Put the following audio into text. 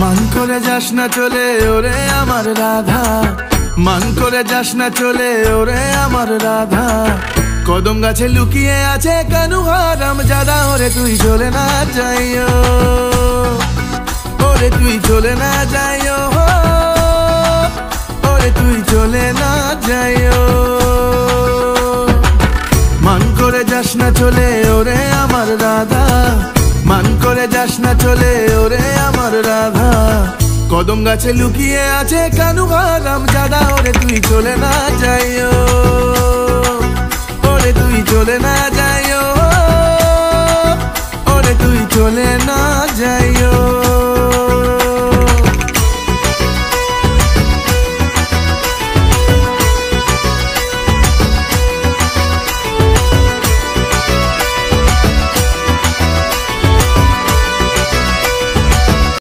মান করে যাস না চলে ওরে আমার রাধা, মান করে যাস না চলে ওরে আমার রাধা। কদম গাছে লুকিয়ে আছে কানু হারাম জাদা, ওরে তুই চলে না যাইও, ওরে তুই চলে না যাইও, ওরে তুই চলে না যাইও। মান করে যাস না চলে ওরে আমার রাধা, মান করে যাস না চলে ওরে আমার রাধা। কদম গাছে লুকিয়ে আছে কানু হারাম জাদা, ওরে তুই চলে না যাইও, ওরে তুই চলে না যাইও, ওরে তুই চলে না যাইও।